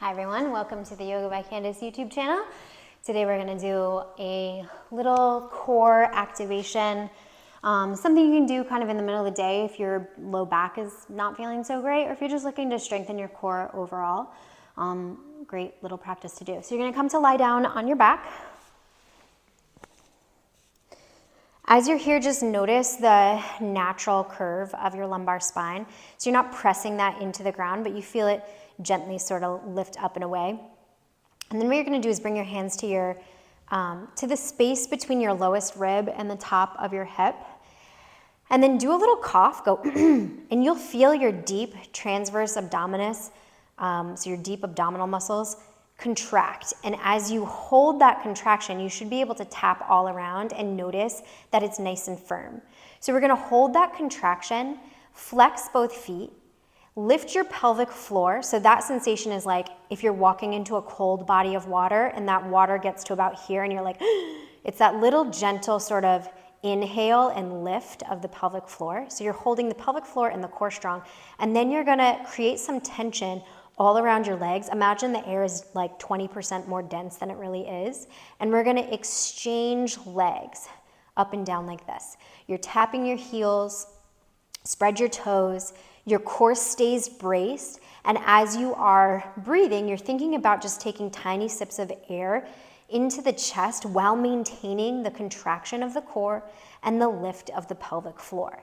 Hi everyone, welcome to the Yoga by Candace YouTube channel. Today we're going to do a little core activation, something you can do kind of in the middle of the day if your low back is not feeling so great, or if you're just looking to strengthen your core overall. Great little practice to do. So you're going to come to lie down on your back. As you're here, just notice the natural curve of your lumbar spine. So you're not pressing that into the ground, but you feel it gently sort of lift up and away. And then what you're going to do is bring your hands to your to the space between your lowest rib and the top of your hip. And then do a little cough, go, and you'll feel your deep transverse abdominis, so your deep abdominal muscles, contract. And as you hold that contraction, you should be able to tap all around and notice that it's nice and firm. So we're going to hold that contraction, flex both feet, lift your pelvic floor. So that sensation is like if you're walking into a cold body of water and that water gets to about here and you're like, it's that little gentle sort of inhale and lift of the pelvic floor. So you're holding the pelvic floor and the core strong. And then you're going to create some tension all around your legs. Imagine the air is like 20% more dense than it really is. And we're going to exchange legs up and down like this. You're tapping your heels, spread your toes, your core stays braced, and as you are breathing, you're thinking about just taking tiny sips of air into the chest while maintaining the contraction of the core and the lift of the pelvic floor.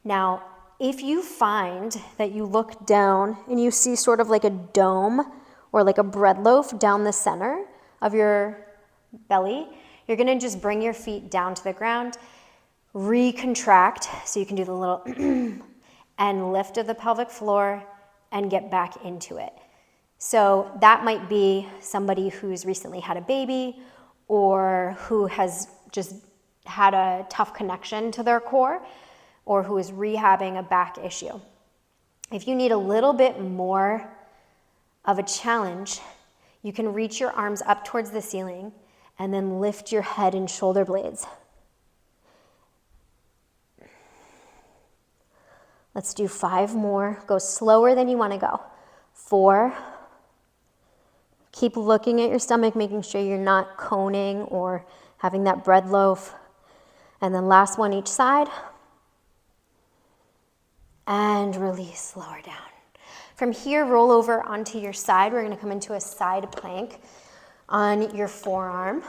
Now, if you find that you look down and you see sort of like a dome or like a bread loaf down the center of your belly, you're gonna just bring your feet down to the ground, recontract, so you can do the little and lift of the pelvic floor and get back into it. So that might be somebody who's recently had a baby or who has just had a tough connection to their core or who is rehabbing a back issue. If you need a little bit more of a challenge, you can reach your arms up towards the ceiling and then lift your head and shoulder blades. Let's do 5 more. Go slower than you want to go. 4. Keep looking at your stomach, making sure you're not coning or having that bread loaf. And then last one each side. And release, lower down. From here, roll over onto your side. We're going to come into a side plank on your forearm.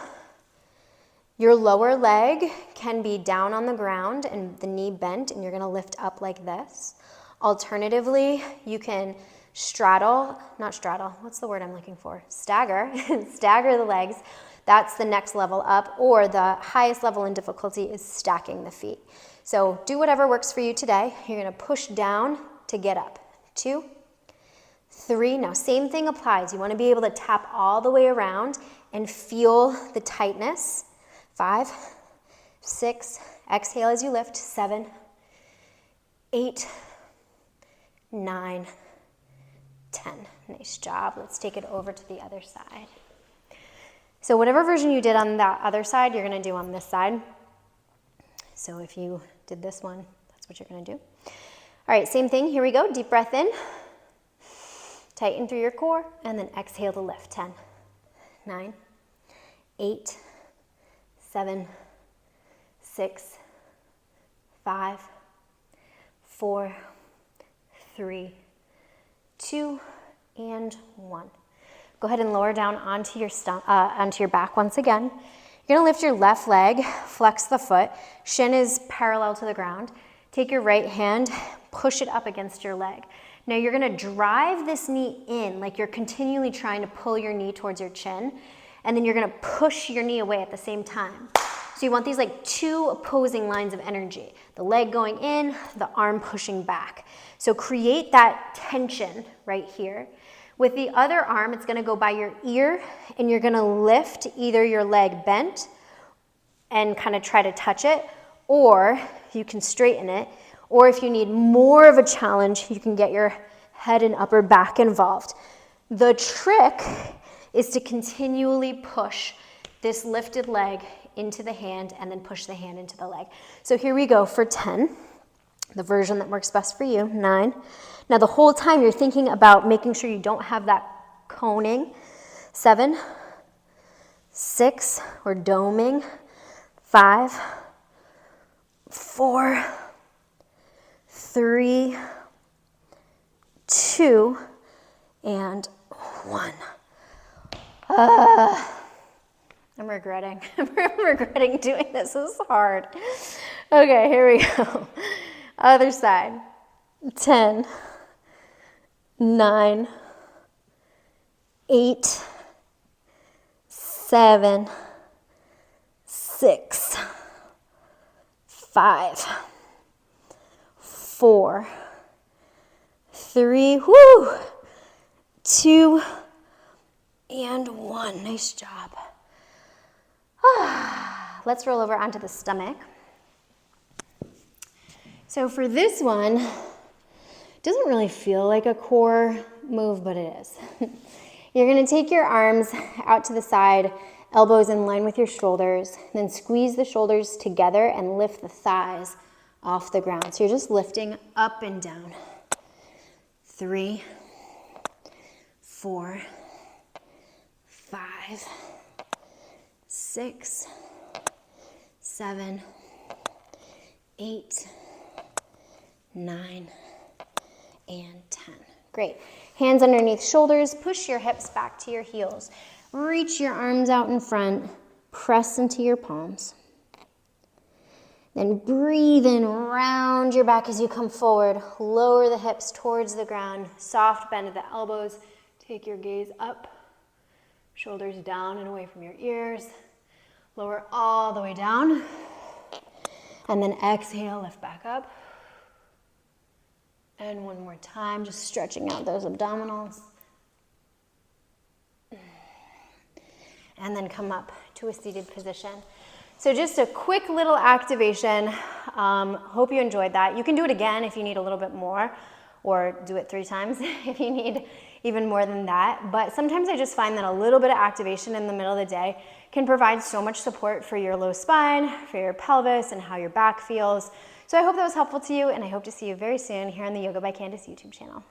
Your lower leg can be down on the ground and the knee bent, and you're going to lift up like this. Alternatively, you can stagger the legs. That's the next level up, or the highest level in difficulty is stacking the feet. So do whatever works for you today. You're going to push down to get up. 2, 3. Now, same thing applies. You want to be able to tap all the way around and feel the tightness. 5, 6, exhale as you lift. 7, 8, 9, 10. Nice job. Let's take it over to the other side. So whatever version you did on that other side, you're going to do on this side. So if you did this one, that's what you're going to do. All right, same thing. Here we go. Deep breath in. Tighten through your core, and then exhale to lift. 10, 9, 8, 7, 6, 5, 4, 3, 2, and 1. Go ahead and lower down onto your back once again. You're going to lift your left leg, flex the foot. Shin is parallel to the ground. Take your right hand, push it up against your leg. Now you're going to drive this knee in like you're continually trying to pull your knee towards your chin, and then you're going to push your knee away at the same time. So you want these like 2 opposing lines of energy. The leg going in, the arm pushing back. So create that tension right here. With the other arm, it's going to go by your ear, and you're going to lift either your leg bent and kind of try to touch it, or you can straighten it, or if you need more of a challenge, you can get your head and upper back involved. The trick is to continually push this lifted leg into the hand and then push the hand into the leg. So here we go for 10, the version that works best for you. 9. Now the whole time you're thinking about making sure you don't have that coning. 7, 6, we're doming. 5, 4, 3, 2, and 1. I'm regretting doing this. This is hard. Okay, here we go. Other side. 10, 9, 8, 7, 6, 5, 4, 3, 2, and 1. Nice job. Let's roll over onto the stomach. So for this one, it doesn't really feel like a core move, but it is. You're going to take your arms out to the side, elbows in line with your shoulders, then squeeze the shoulders together and lift the thighs off the ground. So you're just lifting up and down. 3, 4, 5, 6, 7, 8, 9, and 10. Great. Hands underneath shoulders. Push your hips back to your heels. Reach your arms out in front. Press into your palms. Then breathe in, round your back as you come forward. Lower the hips towards the ground. Soft bend of the elbows. Take your gaze up. Shoulders down and away from your ears. Lower all the way down. And then exhale, lift back up. And one more time, just stretching out those abdominals. And then come up to a seated position. So just a quick little activation. Hope you enjoyed that. You can do it again if you need a little bit more, or do it 3 times if you need even more than that. But sometimes I just find that a little bit of activation in the middle of the day can provide so much support for your low spine, for your pelvis, and how your back feels. So I hope that was helpful to you, and I hope to see you very soon here on the Yoga by Candace YouTube channel.